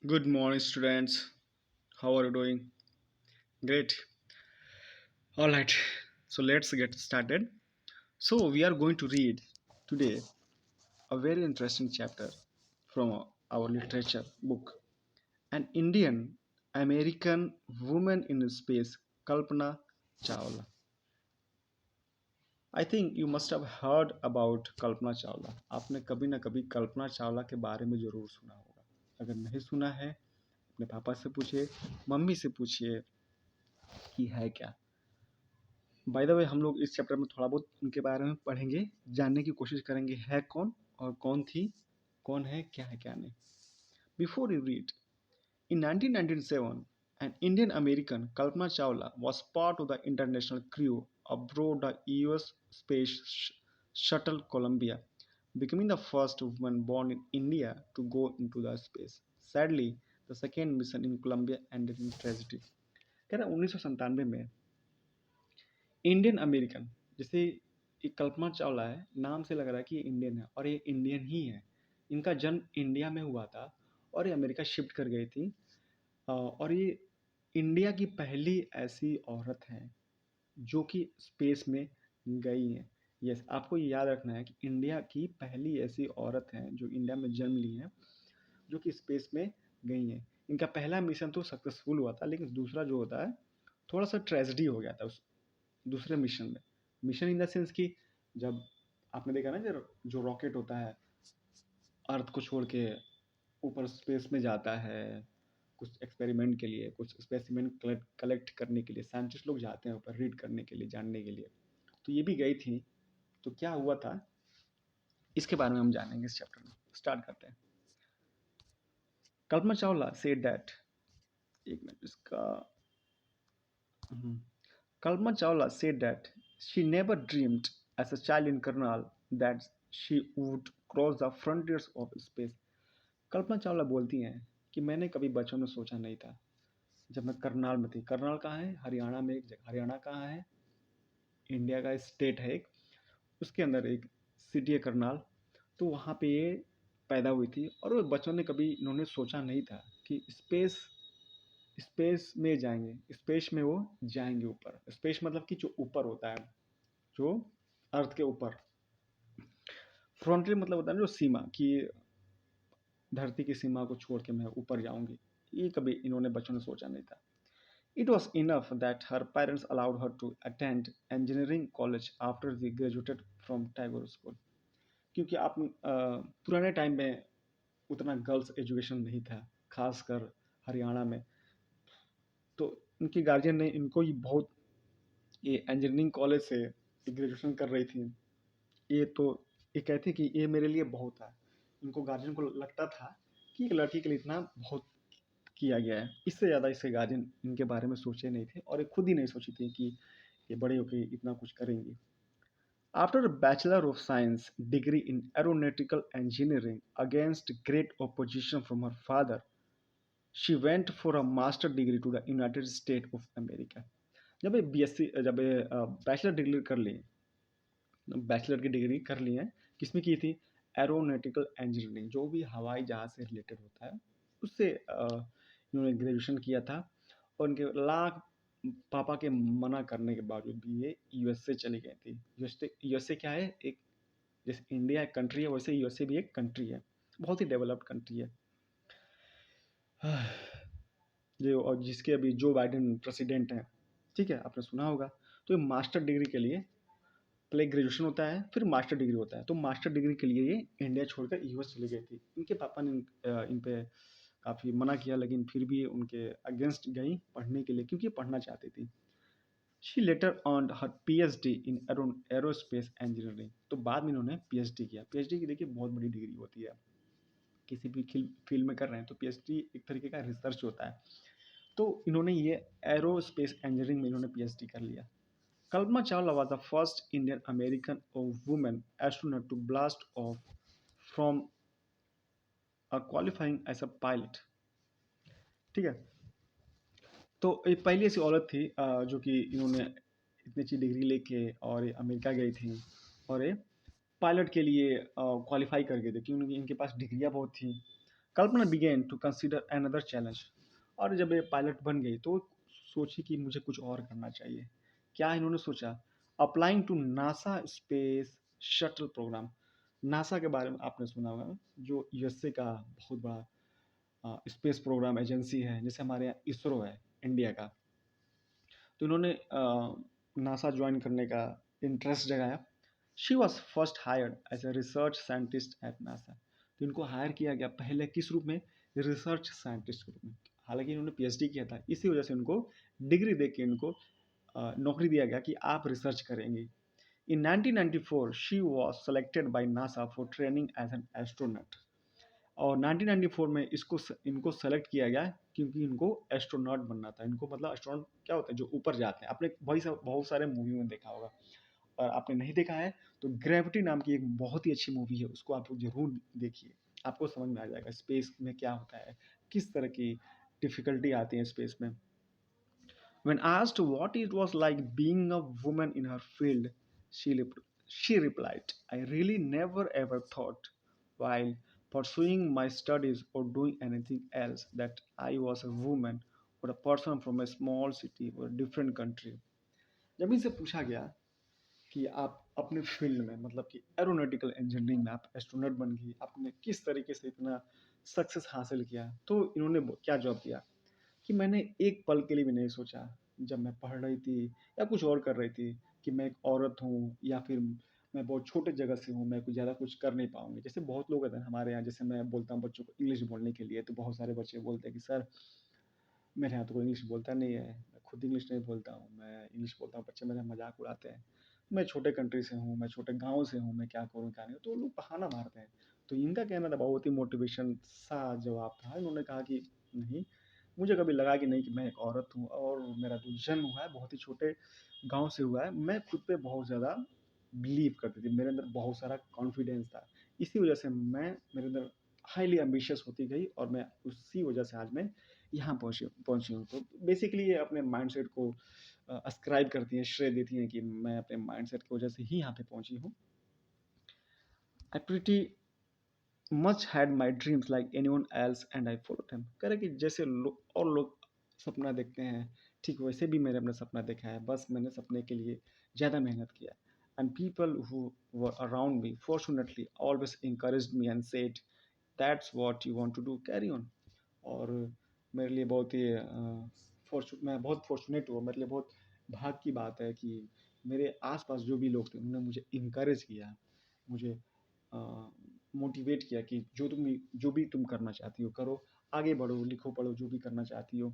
Good morning, students. How are you doing? Great. All right. So let's get started. So we are going to read today a very interesting chapter from our literature book. An Indian American woman in space, Kalpana Chawla. I think you must have heard about Kalpana Chawla. आपने कभी ना कभी कल्पना चावला के बारे में ज़रूर सुना होगा. अगर नहीं सुना है अपने पापा से पूछिए, मम्मी से पूछिए कि है क्या. बाय द वे हम लोग इस चैप्टर में थोड़ा बहुत उनके बारे में पढ़ेंगे, जानने की कोशिश करेंगे है कौन और कौन थी, कौन है क्या नहीं. Before you read, in 1997, an Indian American, Kalpana Chawla, was part of the international crew aboard the US Space Shuttle Columbia, becoming the first woman born in India to go into the space. Sadly, the second mission in Columbia ended in tragedy. कह रहा 1997 में Indian American, जैसे ये कल्पना चावला है, नाम से लग रहा है कि ये इंडियन है और ये इंडियन ही है. इनका जन्म इंडिया में हुआ था और ये अमेरिका शिफ्ट कर गई थी. और ये इंडिया की पहली ऐसी औरत है जो कि स्पेस में गई है. यस, आपको ये याद रखना है कि इंडिया की पहली ऐसी औरत है जो इंडिया में जन्म ली है, जो कि स्पेस में गई है. इनका पहला मिशन तो सक्सेसफुल हुआ था, लेकिन दूसरा जो होता है थोड़ा सा ट्रेजिडी हो गया था उस दूसरे मिशन में. मिशन इन द सेंस कि जब आपने देखा ना, जो रॉकेट होता है अर्थ को छोड़ के ऊपर स्पेस में जाता है कुछ एक्सपेरिमेंट के लिए, कुछ स्पेसिमेन कलेक्ट करने के लिए साइंटिस्ट लोग जाते हैं ऊपर रीड करने के लिए, जानने के लिए. तो ये भी गई थी. तो क्या हुआ था इसके बारे में हम जानेंगे इस चैप्टर में. स्टार्ट करते हैं. कल्पना चावला सेड दैट, एक मिनट इसका. Kalpana Chawla said that she never dreamed as a child in Karnal that she would cross the frontiers of space. Kalpana Chawla बोलती हैं कि मैंने कभी बचपन में सोचा नहीं था. जब मैं करनाल में थी, करनाल कहाँ है, हरियाणा में एक जगह. हरियाणा कहाँ है, इंडिया का स्टेट है एक, उसके अंदर एक सिटी है करनाल. तो वहाँ पे ये पैदा हुई थी और वो बचपन में कभी इन्होंने सोचा नहीं था कि स्पेस स्पेस में जाएंगे, स्पेस में वो जाएंगे ऊपर. स्पेस मतलब कि जो ऊपर होता है, जो अर्थ के ऊपर. फ्रंटियर मतलब होता है ना जो सीमा, कि धरती की सीमा को छोड़ के मैं ऊपर जाऊंगी. ये कभी इन्होंने बचपन में सोचा नहीं था. It was enough that her parents allowed her to attend engineering college after the graduated from Tagore school. क्योंकि आप पुराने टाइम में उतना गर्ल्स एजुकेशन नहीं था, खासकर हरियाणा में. तो इनकी गार्जियन ने इनको ही बहुत, ये इंजीनियरिंग कॉलेज से ग्रेजुएशन कर रही थी, ये तो ये कहती कि ये मेरे लिए बहुत है. इनको गार्जियन को लगता था कि एक लड़की के लिए इतना बहुत किया गया है, इससे ज़्यादा इसके गार्जियन इनके बारे में सोचे नहीं थे और ये खुद ही नहीं सोची थी कि ये बड़े होकर इतना कुछ करेंगी. After a Bachelor of Science degree in aeronautical engineering against great opposition from her father, she went for a master degree to the United States of America. जब ये बैचलर डिग्री कर ली, बैचलर की डिग्री कर ली है, किसमें की थी, aeronautical engineering, जो भी हवाई जहाज से रिलेटेड होता है उससे इन्होंने ग्रेजुएशन किया था. और उनके लाख पापा के मना करने के बावजूद भी ये यूएसए चली गई थी. यूएसए क्या है, एक जैसे इंडिया एक कंट्री है वैसे यूएसए भी एक कंट्री है, बहुत ही डेवलप्ड कंट्री है. जो और जिसके अभी जो बाइडेन प्रेसिडेंट हैं, ठीक है, आपने सुना होगा. तो ये मास्टर डिग्री के लिए पहले ग्रेजुएशन होता है, फिर मास्टर डिग्री होता है. तो मास्टर डिग्री के लिए ये इंडिया छोड़कर यूएस चली गई थी. इनके पापा ने इन पे काफ़ी मना किया, लेकिन फिर भी उनके अगेंस्ट गई पढ़ने के लिए, क्योंकि ये पढ़ना चाहती थी. She later earned her PhD in aerospace engineering. तो बाद में इन्होंने पीएचडी किया. पीएचडी की देखिए बहुत बड़ी डिग्री होती है, किसी भी फील्ड में कर रहे हैं तो पीएचडी एक तरीके का रिसर्च होता है. तो इन्होंने ये एरोस्पेस इंजीनियरिंग में इन्होंने पीएचडी कर लिया. Kalpana Chawla was the first Indian American or woman astronaut to blast off from a qualifying as a pilot. ठीक है. तो ये पहली ऐसी औरत थी जो कि इन्होंने इतनी अच्छी डिग्री लेके और ये अमेरिका गई थी और ये पायलट के लिए क्वालिफाई कर गए थे, क्योंकि इनके पास डिग्रियाँ बहुत थी. Kalpana began to consider another challenge. और जब ये पायलट बन गई तो सोची कि मुझे कुछ और करना चाहिए। क्या इन्होंने सोचा? Applying to NASA space shuttle program. NASA के बारे में आपने सुना होगा, जो यूएसए का बहुत बड़ा स्पेस प्रोग्राम एजेंसी है, जैसे हमारे यहाँ इसरो है इंडिया का। तो इन्होंने नासा ज्वाइन करने का इंटरेस्ट जगाया। She was first hired as a research scientist at NASA. तो इनको हायर किया गया पहले किस रूप में? रिसर्च साइंटिस्ट के रूप में। हालांकि इन्होंने पीएचडी किया था, इसी वजह से उनको डिग्री दे के इनको नौकरी दिया गया कि आप रिसर्च करेंगे। In 1994, she was selected by NASA for training as an astronaut. और 1994 में इनको सेलेक्ट किया गया क्योंकि इनको एस्ट्रोनॉट बनना था। इनको मतलब एस्ट्रोनॉट क्या होता है? जो ऊपर जाते हैं। आपने बहुत सारे मूवी में देखा होगा, और आपने नहीं देखा है तो ग्रेविटी नाम की एक बहुत ही अच्छी मूवी है, उसको आप लोग जरूर देखिए। आपको समझ में आ जाएगा स्पेस में क्या होता है, किस तरह की डिफिकल्टी आती है स्पेस में। When asked what it was like being a woman in her field, she replied, I really never ever thought while pursuing my studies or doing anything else that I was a woman or a person from a small city or a different country. जब इनसे पूछा गया कि आप अपने field में, मतलब कि एरोनॉटिकल इंजीनियरिंग में आप एस्ट्रोनॉट बन गई, आपने किस तरीके से इतना सक्सेस हासिल किया, तो इन्होंने क्या जवाब दिया कि मैंने एक पल के लिए भी नहीं सोचा जब मैं पढ़ रही थी या कुछ और कर रही थी कि मैं एक औरत हूँ या फिर मैं बहुत छोटे जगह से हूँ, मैं कुछ ज़्यादा कुछ कर नहीं पाऊंगी। जैसे बहुत लोग होते हैं हमारे यहाँ, जैसे मैं बोलता हूँ बच्चों को इंग्लिश बोलने के लिए, तो बहुत सारे बच्चे बोलते हैं कि सर मेरे यहाँ तो कोई इंग्लिश बोलता नहीं है, मैं खुद इंग्लिश नहीं बोलता हूँ, मैं इंग्लिश बोलता हूँ, बच्चे मेरा मजाक उड़ाते हैं, मैं छोटे कंट्री से हूँ, मैं छोटे गाँव से हूँ, मैं क्या करूँ क्या नहीं। तो लोग बहाना मारते हैं। तो इनका कहना था बहुत ही मोटिवेशन सा जवाब था। इन्होंने कहा कि नहीं, मुझे कभी लगा कि नहीं कि मैं एक औरत हूँ और मेरा जो जन्म हुआ है बहुत ही छोटे गांव से हुआ है। मैं खुद पे बहुत ज़्यादा बिलीव करती थी, मेरे अंदर बहुत सारा कॉन्फिडेंस था। इसी वजह से मैं मेरे अंदर हाईली एम्बिशियस होती गई और मैं उसी वजह से आज मैं यहाँ पहुँची हूँ। तो बेसिकली ये अपने माइंडसेट को अस्क्राइब करती हैं, श्रेय देती हैं कि मैं अपने माइंडसेट की वजह से ही यहाँ पे पहुँची हूँ। आई pretty much had my dreams like any one else and I follow them. कह रहे कि जैसे और लोग सपना देखते हैं, ठीक वैसे भी मैंने अपना सपना देखा है, बस मैंने सपने के लिए ज़्यादा मेहनत किया। And people who were around me fortunately always encourage me and said that's what you want to do, carry on. और मेरे लिए बहुत ही मैं बहुत फॉर्चुनेट हुआ, मेरे लिए बहुत भाग की बात है कि मेरे आसपास जो भी लोग थे उन्होंने मुझे इंकरेज किया, मुझे मोटिवेट किया कि जो भी तुम करना चाहती हो करो, आगे बढ़ो, लिखो पढ़ो, जो भी करना चाहती हो।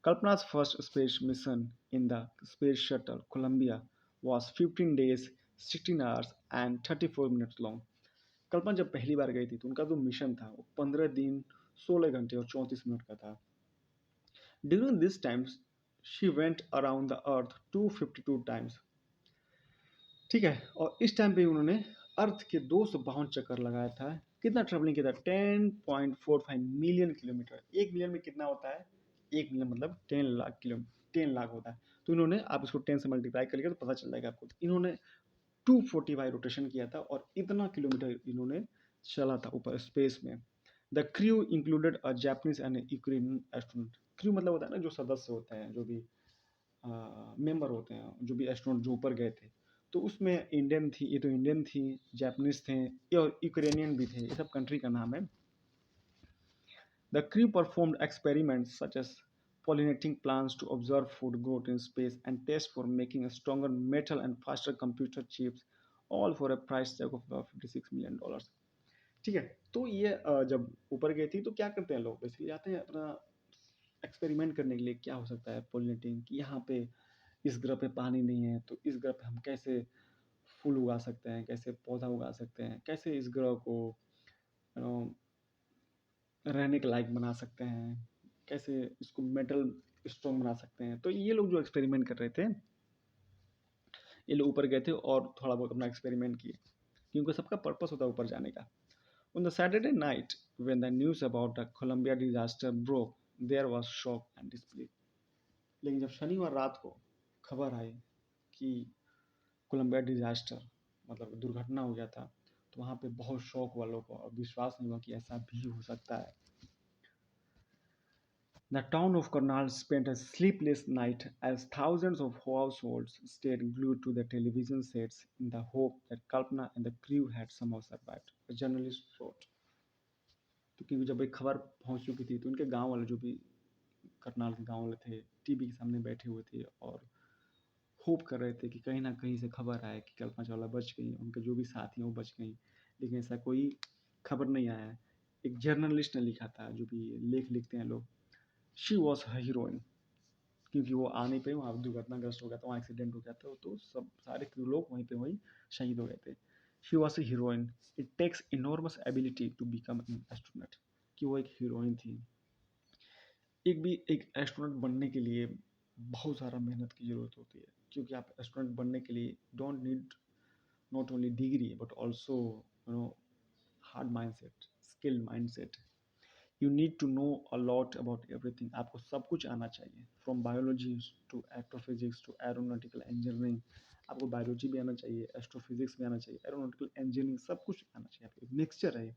कल्पना's first space mission in the space shuttle Columbia was 15 days, 16 hours and 34 minutes long. कल्पना जब पहली बार गई थी तो उनका जो मिशन था वो 15 दिन, 16 घंटे और 34 मिनट का था। During this times, she went around the earth 252 times. ठीक है, और इस टाइम पे उन्होंने अर्थ के 252 चक्कर लगाया था। कितना ट्रेवलिंग किया था? 10.45 मिलियन किलोमीटर। 1 मिलियन में कितना होता है? 1 मिलियन मतलब 10 लाख होता है। तो इन्होंने, आप इसको 10 से मल्टीप्लाई करिएगा तो पता चल जाएगा आपको। तो इन्होंने 245 रोटेशन किया था और इतना किलोमीटर इन्होंने चला था ऊपर स्पेस में। The crew included a Japanese and Ukrainian astronaut. Crew मतलब होता है ना जो सदस्य होते हैं, जो भी मेंबर होते हैं, जो भी एस्ट्रोनॉट जो ऊपर गए थे। तो उसमें इंडियन थी, ये तो इंडियन थी, जापानीज थे और यूक्रेनियन भी थे, ये सब कंट्री का नाम है। The crew performed experiments such as pollinating plants to observe food growth in space and test for making a stronger metal and faster computer chips, all for a price tag of about $56 million। ठीक है, तो ये जब ऊपर गई थी तो क्या करते हैं लोग? बेसिकली जाते हैं अपना एक्सपेरिमेंट करने के लिए, क्या हो सकता है पोलिनेटिंग, कि यहाँ पे इस ग्रह पे पानी नहीं है तो इस ग्रह पे हम कैसे फूल उगा सकते हैं, कैसे पौधा उगा सकते हैं, कैसे इस ग्रह को रहने के लायक बना सकते हैं, कैसे इसको मेटल स्ट्रॉन्ग बना सकते हैं। तो ये लोग जो एक्सपेरिमेंट कर रहे थे, ये लोग ऊपर गए थे और थोड़ा बहुत अपना एक्सपेरिमेंट किए, क्योंकि सबका पर्पस होता है ऊपर जाने का। On the Saturday night, when the news about the Columbia disaster broke, there was shock and disbelief. लेकिन जब शनिवार रात को खबर आई कि कोलंबिया डिजास्टर मतलब दुर्घटना हो गया था, तो वहाँ पे बहुत शौक वालों को और विश्वास नहीं हुआ कि ऐसा भी हो सकता है। The town of Karnal spent a sleepless night as thousands of households stayed glued to the television sets in the hope that Kalpana and the crew had somehow survived, a journalist wrote. तो क्योंकि जब एक खबर पहुंच चुकी थी तो उनके गांव वाले जो भी करनाल के गांव वाले थे टीवी के सामने बैठे हुए थे और होप कर रहे थे कि कहीं ना कहीं से खबर आए कि कल्पना चावला बच गई, उनके जो भी साथी हैं वो बच गई, लेकिन ऐसा कोई खबर नहीं आया है। एक जर्नलिस्ट ने लिखा था, जो भी लेख लिखते हैं लोग, शी वॉज हीरोइन, क्योंकि वो आ नहीं पाई, वहाँ दुर्घटनाग्रस्त हो गया था, वहाँ एक्सीडेंट हो गया था, तो सब सारे क्रू लोग वहीं पे वहीं शहीद हो गए थे। She was a heroine, it takes enormous ability to become an astronaut, कि वो एक हीरोइन थी। एक एस्ट्रोनॉट बनने के लिए बहुत सारा मेहनत की ज़रूरत होती है, क्योंकि आप एस्ट्रोनॉट बनने के लिए don't need not only degree but also hard mindset, skilled mindset. You need to know a lot about everything, आपको सब कुछ आना चाहिए, from biology to astrophysics to aeronautical engineering. आपको बायोलॉजी भी आना चाहिए, एस्ट्रोफिजिक्स भी आना चाहिए, एरोनॉटिकल इंजीनियरिंग, सब कुछ आना चाहिए, आपको एक मिक्सचर है।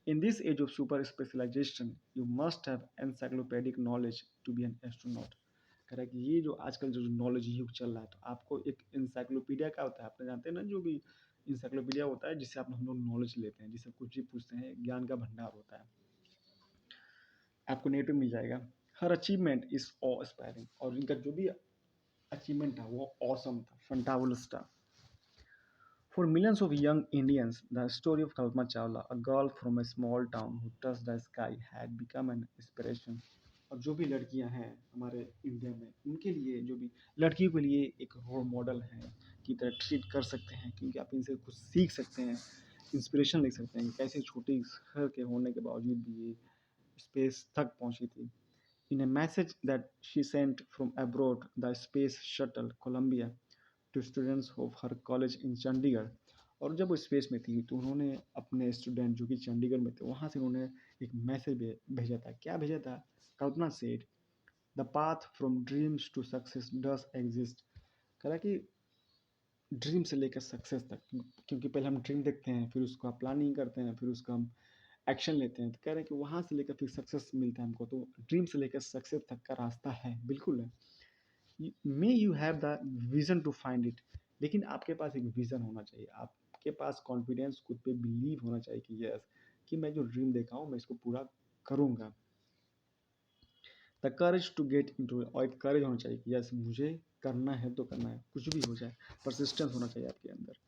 In this age of super specialization, you must have encyclopedic knowledge to be an astronaut. कह रहा है कि ये जो आजकल जो नॉलेज युग चल रहा है, तो आपको एक इंसाइक्लोपीडिया का होता है, आपने जानते हैं ना, जो भी इंसाइक्लोपीडिया होता है जिससे आप हम लोग नॉलेज लेते हैं, जिससे कुछ भी पूछते हैं, ज्ञान का भंडार होता है, आपको नेट पे मिल जाएगा। हर अचीवमेंट इज ऑ एस्पायरिंग, और इनका जो भी अचीवमेंट था वो ऑसम था, फंटाबुलस था। For millions of young Indians, the story of Kalpana Chawla, a girl from a small town who touched the sky, had become an inspiration. और जो भी लड़कियां हैं हमारे इंडिया में, उनके लिए, जो भी लड़कियों के लिए एक रोल मॉडल है की तरह ट्रीट कर सकते हैं, क्योंकि आप इनसे कुछ सीख सकते हैं, इंस्पिरेशन ले सकते हैं, कैसे छोटी शहर के होने के बावजूद भी ये स्पेस तक पहुंची थी। In a message that she sent from abroad, the space shuttle Columbia to students of her college in Chandigarh, और जब वो स्पेस में थी तो उन्होंने अपने स्टूडेंट जो कि चंडीगढ़ में थे वहाँ से उन्होंने एक मैसेज भेजा था। क्या भेजा था? Kalpana said, the path from dreams to success does exist. कह रहा कि ड्रीम से लेकर सक्सेस तक, क्योंकि पहले हम ड्रीम देखते हैं, फिर उसका प्लानिंग करते हैं, फिर उसका हम एक्शन लेते हैं, तो कह रहे हैं कि वहाँ से लेकर फिर सक्सेस मिलता है हमको, तो ड्रीम से लेकर सक्सेस तक का रास्ता है, बिल्कुल है। May you have the vision to find it, लेकिन आपके पास एक विजन होना चाहिए, आपके पास कॉन्फिडेंस, खुद पे बिलीव होना चाहिए कि यस, कि मैं जो ड्रीम देखा हूँ मैं इसको पूरा करूँगा। The courage to get into, और एक करेज होना चाहिए कि यस, मुझे करना है तो करना है, कुछ भी हो जाए, परसिस्टेंस होना चाहिए आपके अंदर।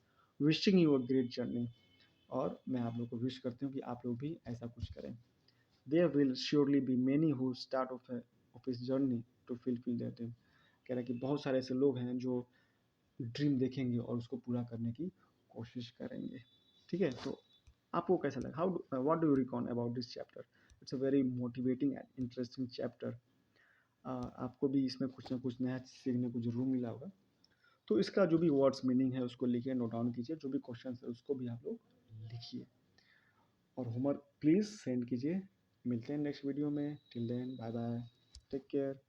Wishing you a great journey, और मैं आप लोग को विश करती हूँ कि आप लोग भी ऐसा कुछ करें। There will surely be many who start off his journey to fulfil their dream. कह रहा है कि बहुत सारे ऐसे लोग हैं जो ड्रीम देखेंगे और उसको पूरा करने की कोशिश करेंगे। ठीक है, तो आपको कैसा लगा? How what do you recon about this chapter? It's a very motivating and interesting chapter. आपको भी इसमें कुछ ना कुछ नया सीखने को जरूर मिला होगा। तो इसका जो भी वर्ड्स मीनिंग है उसको लिखिए, नोट डाउन कीजिए, जो भी क्वेश्चन है उसको भी आप लोग लिखिए, और होमवर्क प्लीज़ सेंड कीजिए। मिलते हैं नेक्स्ट वीडियो में। Till then, bye bye, take care.